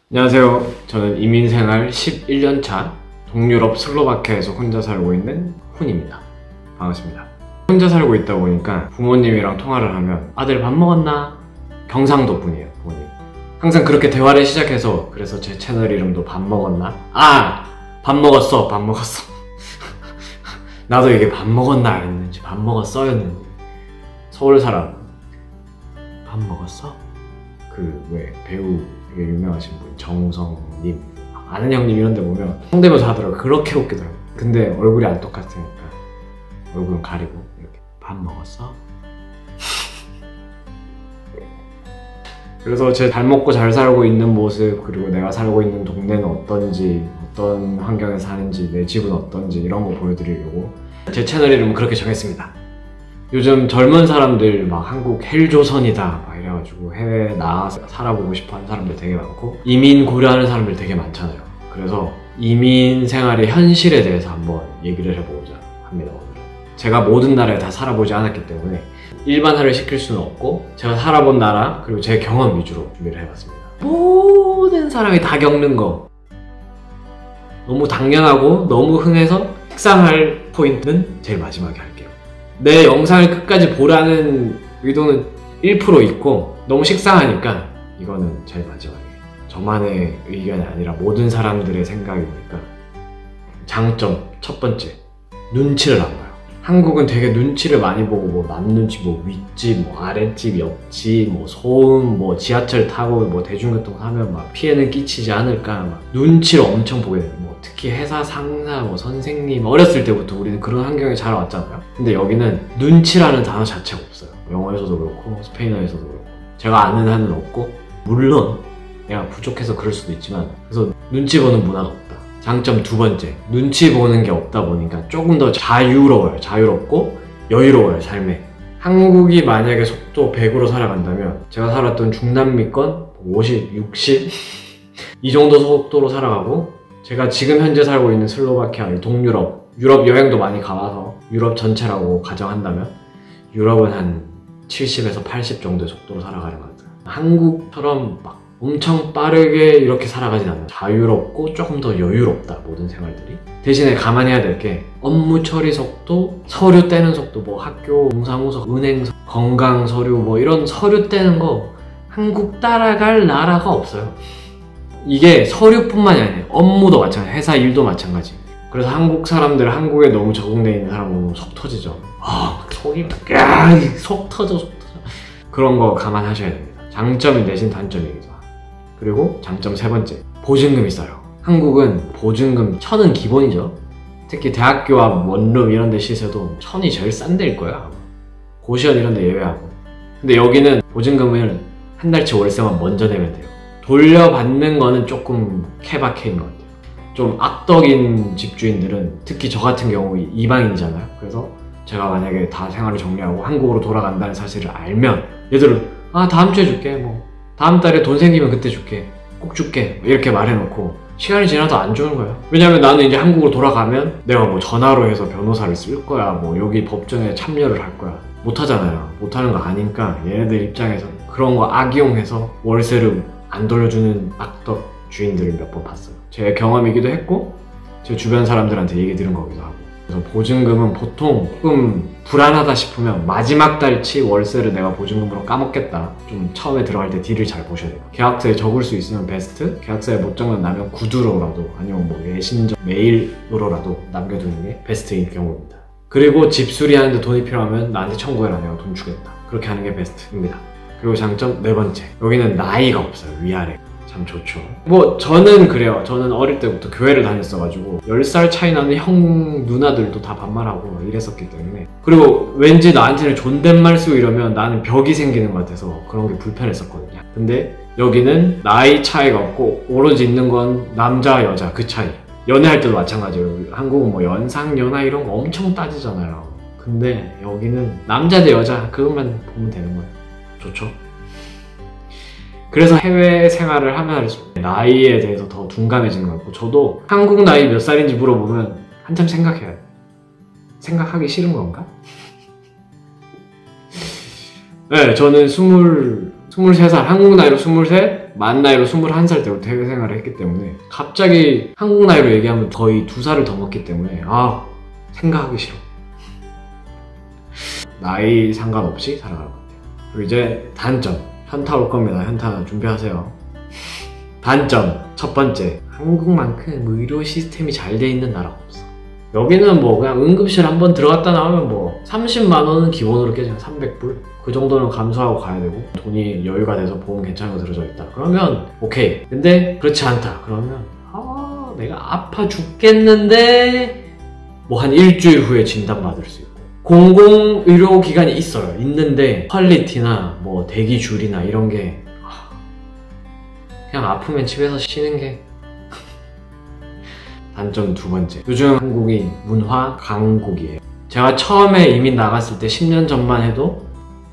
안녕하세요. 저는 이민생활 11년차 동유럽 슬로바키아에서 혼자 살고 있는 훈입니다. 반갑습니다. 혼자 살고 있다 보니까 부모님이랑 통화를 하면 아들 밥 먹었나? 경상도 분이에요, 부모님. 항상 그렇게 대화를 시작해서 그래서 제 채널 이름도 밥 먹었나? 밥 먹었어, 밥 먹었어. 나도 이게 밥 먹었나 했는지 밥 먹었어였는지. 서울 사람 밥 먹었어? 그 왜 배우 되게 유명하신 분 정우성님 아는 형님 이런 데 보면 성대모사 하더라고요. 그렇게 웃기더라고요. 근데 얼굴이 안 똑같으니까 얼굴은 가리고 이렇게 밥 먹었어? 그래서 제 잘 먹고 잘 살고 있는 모습, 그리고 내가 살고 있는 동네는 어떤지, 어떤 환경에 사는지, 내 집은 어떤지 이런 거 보여드리려고 제 채널 이름은 그렇게 정했습니다. 요즘 젊은 사람들 막 한국 헬조선이다 막 이래가지고 해외에 나와서 살아보고 싶어하는 사람들 되게 많고 이민 고려하는 사람들 되게 많잖아요. 그래서 이민 생활의 현실에 대해서 한번 얘기를 해보고자 합니다. 오늘은 제가 모든 나라에 다 살아보지 않았기 때문에 일반화를 시킬 수는 없고 제가 살아본 나라 그리고 제 경험 위주로 준비를 해봤습니다. 모든 사람이 다 겪는 거 너무 당연하고 너무 흔해서 식상할 포인트는 제일 마지막에 할게요. 내 영상을 끝까지 보라는 의도는 1% 있고 너무 식상하니까 이거는 제일 마지막에 저만의 의견이 아니라 모든 사람들의 생각이니까. 장점 첫 번째, 눈치를 안 봐요. 한국은 되게 눈치를 많이 보고 뭐 남 눈치, 뭐 윗집, 뭐 아랫집, 옆집, 뭐 소음, 뭐 지하철 타고 뭐 대중교통 타면 막 피해는 끼치지 않을까 막 눈치를 엄청 보게 돼요. 뭐 특히 회사 상사, 뭐 선생님 어렸을 때부터 우리는 그런 환경에 자라왔잖아요. 근데 여기는 눈치라는 단어 자체가 없어요. 영어에서도 그렇고 스페인어에서도 그렇고 제가 아는 한은 없고 물론 내가 부족해서 그럴 수도 있지만 그래서 눈치 보는 문화가 없다. 장점 두 번째, 눈치 보는 게 없다 보니까 조금 더 자유로워요. 자유롭고 여유로워요, 삶에. 한국이 만약에 속도 100으로 살아간다면 제가 살았던 중남미권 50, 60 이 정도 속도로 살아가고 제가 지금 현재 살고 있는 슬로바키아, 동유럽, 유럽 여행도 많이 가봐서 유럽 전체라고 가정한다면 유럽은 한 70에서 80 정도의 속도로 살아가는 것 같아요. 한국처럼 막 엄청 빠르게 이렇게 살아가진 않아요. 자유롭고 조금 더 여유롭다, 모든 생활들이. 대신에 감안해야 될 게 업무 처리 속도, 서류 떼는 속도, 뭐 학교, 동사무소, 은행, 건강 서류 뭐 이런 서류 떼는 거 한국 따라갈 나라가 없어요. 이게 서류뿐만이 아니에요. 업무도 마찬가지, 회사 일도 마찬가지. 그래서 한국 사람들, 한국에 너무 적응돼 있는 사람 보면 속 터지죠. 속이 막 속 터져. 그런 거 감안하셔야 됩니다. 장점이 대신 단점이기도 하고. 그리고 장점 세 번째, 보증금이 싸요. 한국은 보증금 1000은 기본이죠. 특히 대학교 앞 원룸 이런 데 시세도 1000이 제일 싼 데일 거야. 고시원 이런 데 예외하고. 근데 여기는 보증금을 한 달치 월세만 먼저 내면 돼요. 돌려받는 거는 조금 케바케인 것 같아요. 좀 악덕인 집주인들은, 특히 저 같은 경우 이방인이잖아요. 그래서 제가 만약에 다 생활을 정리하고 한국으로 돌아간다는 사실을 알면 얘들은 다음 주에 줄게, 뭐 다음 달에 돈 생기면 그때 줄게, 꼭 줄게 이렇게 말해놓고 시간이 지나도 안 주는 거예요. 왜냐면 나는 이제 한국으로 돌아가면 내가 뭐 전화로 해서 변호사를 쓸 거야, 뭐 여기 법정에 참여를 할 거야. 못하잖아요. 못하는 거 아니까 얘네들 입장에서 그런 거 악용해서 월세를 안 돌려주는 악덕 주인들을 몇 번 봤어요. 제 경험이기도 했고 제 주변 사람들한테 얘기 들은 거기도 하고. 그래서 보증금은 보통 조금 불안하다 싶으면 마지막 달치 월세를 내가 보증금으로 까먹겠다, 좀 처음에 들어갈 때 딜을 잘 보셔야 돼요. 계약서에 적을 수 있으면 베스트, 계약서에 못 적는다면 구두로라도 아니면 뭐 예신적 메일로라도 남겨두는 게 베스트인 경우입니다. 그리고 집 수리하는데 돈이 필요하면 나한테 청구해라, 내가 돈 주겠다, 그렇게 하는 게 베스트입니다. 그리고 장점 네 번째, 여기는 나이가 없어요. 위아래 참 좋죠. 뭐 저는 그래요. 저는 어릴 때부터 교회를 다녔어가지고 10살 차이 나는 형 누나들도 다 반말하고 이랬었기 때문에, 그리고 왠지 나한테는 존댓말 쓰고 이러면 나는 벽이 생기는 것 같아서 그런 게 불편했었거든요. 근데 여기는 나이 차이가 없고 오로지 있는 건 남자 여자 그 차이. 연애할 때도 마찬가지예요. 한국은 뭐 연상 연하 이런 거 엄청 따지잖아요. 근데 여기는 남자 대 여자 그것만 보면 되는 거예요. 좋죠. 그래서 해외 생활을 하면 할수록 나이에 대해서 더 둔감해지는 것 같고, 저도 한국 나이 몇 살인지 물어보면 한참 생각해야 돼. 생각하기 싫은 건가? 네, 저는 23살, 한국 나이로 23, 만 나이로 21살 때부터 해외 생활을 했기 때문에 갑자기 한국 나이로 얘기하면 거의 2살을 더 먹기 때문에 생각하기 싫어. 나이 상관없이 살아갈 것 같아요. 그리고 이제 단점. 현타 올 겁니다. 현타 준비하세요. 단점. 첫 번째. 한국만큼 의료 시스템이 잘 돼 있는 나라가 없어. 여기는 뭐 그냥 응급실 한번 들어갔다 나오면 뭐 30만 원은 기본으로 깨지면 300불? 그 정도는 감수하고 가야 되고 돈이 여유가 돼서 보험 괜찮은 거 들어져 있다. 그러면 오케이. 근데 그렇지 않다. 그러면 내가 아파 죽겠는데 뭐 한 일주일 후에 진단받을 수 있고 공공의료기관이 있어요. 있는데 퀄리티나 뭐 대기줄이나 이런 게 그냥 아프면 집에서 쉬는 게 단점 두 번째. 요즘 한국이 문화 강국이에요. 제가 처음에 이민 나갔을 때 10년 전만 해도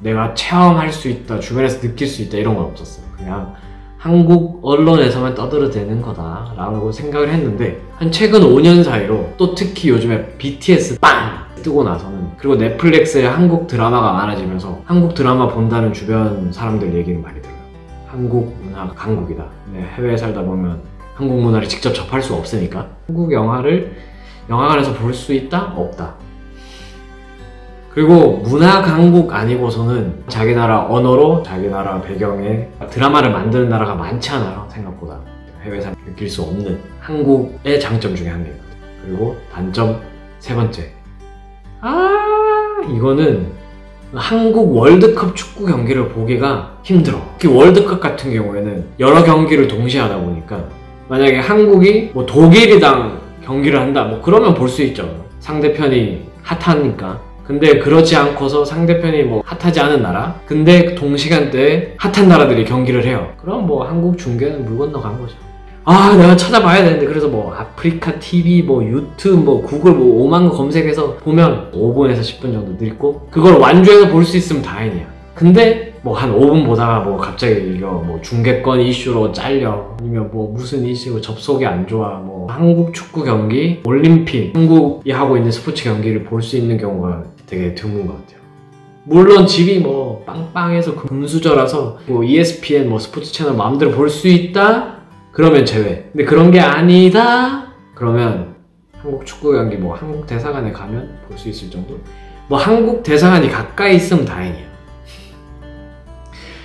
내가 체험할 수 있다, 주변에서 느낄 수 있다 이런 건 없었어요. 그냥 한국 언론에서만 떠들어대는 거다 라고 생각을 했는데 한 최근 5년 사이로 또 특히 요즘에 BTS 빵! 뜨고 나서는 그리고 넷플릭스에 한국 드라마가 많아지면서 한국 드라마 본다는 주변 사람들 얘기는 많이 들어요. 한국 문화 강국이다. 해외에 살다 보면 한국 문화를 직접 접할 수 없으니까 한국 영화를 영화관에서 볼 수 있다? 없다. 그리고 문화 강국 아니고서는 자기 나라 언어로 자기 나라 배경에 드라마를 만드는 나라가 많지 않아요. 생각보다 해외에서 느낄 수 없는 한국의 장점 중에 한 개거든요. 그리고 단점 세 번째. 이거는 한국 월드컵 축구 경기를 보기가 힘들어. 특히 월드컵 같은 경우에는 여러 경기를 동시에 하다 보니까 만약에 한국이 뭐 독일이랑 경기를 한다 뭐 그러면 볼 수 있죠. 상대편이 핫하니까. 근데 그렇지 않고서 상대편이 뭐 핫하지 않은 나라 근데 동시간대에 핫한 나라들이 경기를 해요. 그럼 뭐 한국 중계는 물 건너간 거죠. 내가 찾아봐야 되는데 그래서 뭐 아프리카 TV 뭐 유튜브 뭐 구글 뭐 5만 거 검색해서 보면 5분에서 10분 정도 늙고 그걸 완주해서 볼 수 있으면 다행이야. 근데 뭐 한 5분 보다가 뭐 갑자기 이거 뭐 중계권 이슈로 잘려 아니면 뭐 무슨 이슈 접속이 안 좋아 뭐 한국 축구 경기 올림픽 한국이 하고 있는 스포츠 경기를 볼 수 있는 경우가 되게 드문 것 같아요. 물론 집이 뭐 빵빵해서 금수저라서 뭐 ESPN 뭐 스포츠 채널 마음대로 볼 수 있다? 그러면 제외. 근데 그런 게 아니다? 그러면 한국 축구 경기 뭐 한국 대사관에 가면 볼 수 있을 정도? 뭐 한국 대사관이 가까이 있으면 다행이에요.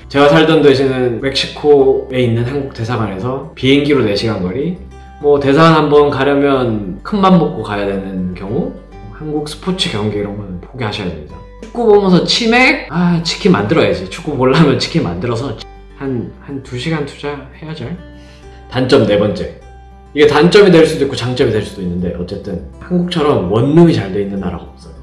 제가 살던 도시는 멕시코에 있는 한국 대사관에서 비행기로 4시간 거리 뭐 대사관 한번 가려면 큰맘 먹고 가야 되는 경우 한국 스포츠 경기 이런 거는 포기하셔야 됩니다. 축구 보면서 치맥? 치킨 만들어야지. 축구 보려면 치킨 만들어서 한 2시간 투자해야죠. 단점 네 번째. 이게 단점이 될 수도 있고 장점이 될 수도 있는데 어쨌든 한국처럼 원룸이 잘 돼 있는 나라가 없어요.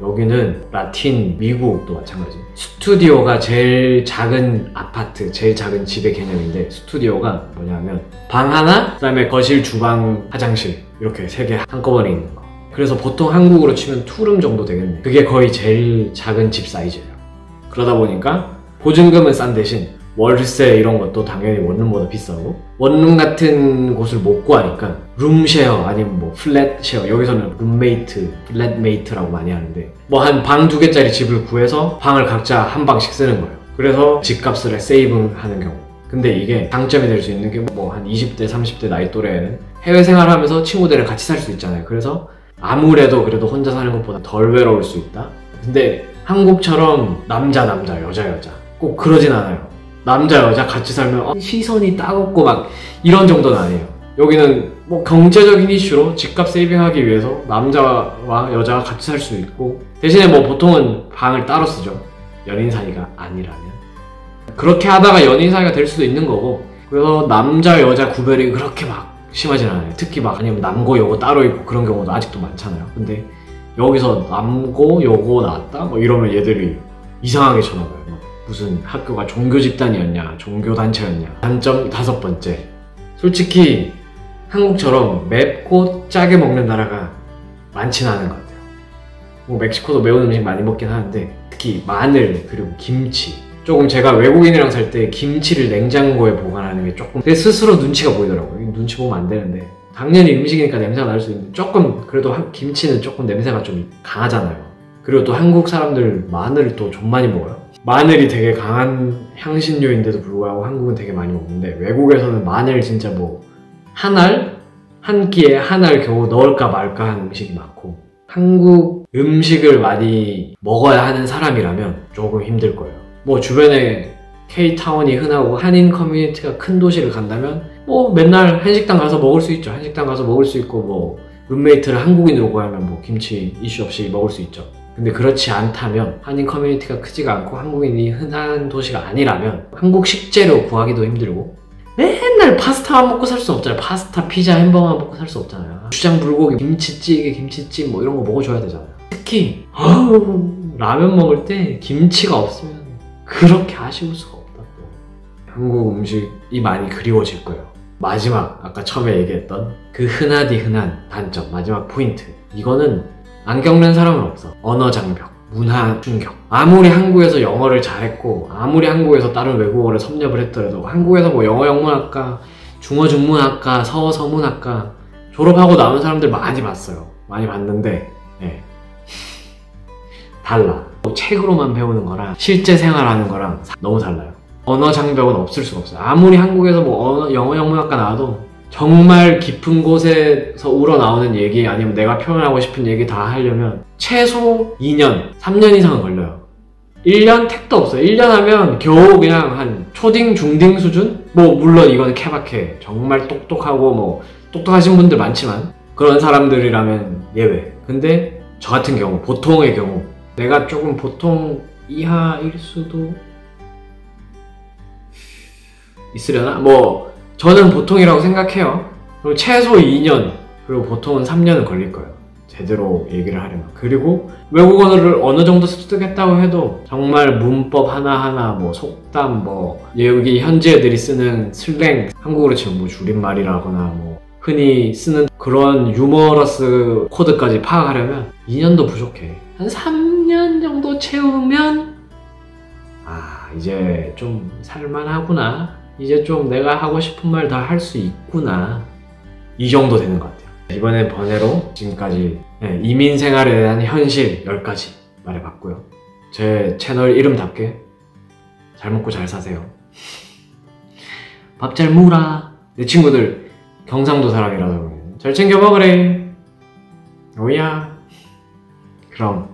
여기는 라틴, 미국도 마찬가지. 스튜디오가 제일 작은 아파트, 제일 작은 집의 개념인데 스튜디오가 뭐냐면 방 하나, 그 다음에 거실, 주방, 화장실 이렇게 3개 한꺼번에 있는 거. 그래서 보통 한국으로 치면 투룸 정도 되겠네. 그게 거의 제일 작은 집 사이즈예요. 그러다 보니까 보증금은 싼 대신 월세 이런 것도 당연히 원룸보다 비싸고 원룸 같은 곳을 못 구하니까 룸쉐어 아니면 뭐 플랫쉐어 여기서는 룸메이트, 플랫메이트라고 많이 하는데 뭐 한 방 2개짜리 집을 구해서 방을 각자 한 방씩 쓰는 거예요. 그래서 집값을 세이브하는 경우. 근데 이게 장점이 될 수 있는 게 뭐 한 20대, 30대 나이 또래에는 해외 생활하면서 친구들이랑 같이 살 수 있잖아요. 그래서 아무래도 그래도 혼자 사는 것보다 덜 외로울 수 있다. 근데 한국처럼 남자, 여자 꼭 그러진 않아요. 남자, 여자 같이 살면 시선이 따갑고 막 이런 정도는 아니에요. 여기는 뭐 경제적인 이슈로 집값 세이빙하기 위해서 남자와 여자가 같이 살 수 있고 대신에 뭐 보통은 방을 따로 쓰죠. 연인 사이가 아니라면. 그렇게 하다가 연인 사이가 될 수도 있는 거고 그래서 남자, 여자 구별이 그렇게 막 심하진 않아요. 특히 막 아니면 남고, 여고 따로 있고 그런 경우도 아직도 많잖아요. 근데 여기서 남고, 여고 나왔다? 뭐 이러면 얘들이 이상하게 쳐다봐요. 무슨 학교가 종교 집단이었냐, 종교 단체였냐. 단점 5번째. 솔직히 한국처럼 맵고 짜게 먹는 나라가 많지는 않은 것 같아요. 뭐 멕시코도 매운 음식 많이 먹긴 하는데 특히 마늘 그리고 김치. 조금 제가 외국인이랑 살 때 김치를 냉장고에 보관하는 게 조금 제 스스로 눈치가 보이더라고요. 눈치 보면 안 되는데 당연히 음식이니까 냄새가 날 수 있는데 조금 그래도 김치는 조금 냄새가 좀 강하잖아요. 그리고 또 한국 사람들 마늘을 또 좀 많이 먹어요. 마늘이 되게 강한 향신료인데도 불구하고 한국은 되게 많이 먹는데 외국에서는 마늘 진짜 뭐 한 알? 한 끼에 한 알 겨우 넣을까 말까 하는 음식이 많고 한국 음식을 많이 먹어야 하는 사람이라면 조금 힘들 거예요. 뭐 주변에 K타운이 흔하고 한인 커뮤니티가 큰 도시를 간다면 뭐 맨날 한식당 가서 먹을 수 있죠. 한식당 가서 먹을 수 있고 뭐 룸메이트를 한국인으로 구하면 뭐 김치 이슈 없이 먹을 수 있죠. 근데 그렇지 않다면 한인 커뮤니티가 크지가 않고 한국인이 흔한 도시가 아니라면 한국 식재료 구하기도 힘들고 맨날 파스타만 먹고 살 수 없잖아요. 파스타, 피자, 햄버거만 먹고 살 수 없잖아요. 주장 불고기, 김치찌개, 김치찜 뭐 이런 거 먹어줘야 되잖아요. 특히 라면 먹을 때 김치가 없으면 그렇게 아쉬울 수가 없다. 또 한국 음식이 많이 그리워질 거예요. 마지막 아까 처음에 얘기했던 그 흔하디 흔한 단점, 마지막 포인트, 이거는 안 겪는 사람은 없어. 언어 장벽, 문화 충격. 아무리 한국에서 영어를 잘했고 아무리 한국에서 다른 외국어를 섭렵을 했더라도 한국에서 뭐 영어 영문학과, 중어 중문학과, 서어 서문학과 졸업하고 나온 사람들 많이 봤어요. 많이 봤는데 달라. 책으로만 배우는 거랑 실제 생활하는 거랑 너무 달라요. 언어 장벽은 없을 수가 없어요. 아무리 한국에서 뭐 영어 영문학과 나와도 정말 깊은 곳에서 우러나오는 얘기 아니면 내가 표현하고 싶은 얘기 다 하려면 최소 2년, 3년 이상은 걸려요. 1년 택도 없어요. 1년 하면 겨우 그냥 한 초딩, 중딩 수준? 뭐 물론 이거는 케바케 정말 똑똑하고 뭐 똑똑하신 분들 많지만 그런 사람들이라면 예외. 근데 저 같은 경우, 보통의 경우 내가 조금 보통 이하일 수도 있으려나? 뭐 저는 보통이라고 생각해요. 그리고 최소 2년, 그리고 보통은 3년은 걸릴 거예요. 제대로 얘기를 하려면. 그리고 외국어를 어느 정도 습득했다고 해도 정말 문법 하나하나, 뭐 속담, 뭐 여기 현지 애들이 쓰는 슬랭, 한국어로 치면 뭐 줄임말이라거나 뭐 흔히 쓰는 그런 유머러스 코드까지 파악하려면 2년도 부족해. 한 3년 정도 채우면 이제 좀 살만하구나, 이제 좀 내가 하고 싶은 말 다 할 수 있구나, 이 정도 되는 것 같아요. 이번엔 번외로 지금까지 이민 생활에 대한 현실 10가지 말해봤고요. 제 채널 이름답게 잘 먹고 잘 사세요. 밥 잘 먹으라. 내 친구들 경상도 사람이라서 잘 챙겨 먹으래. 오야. 그럼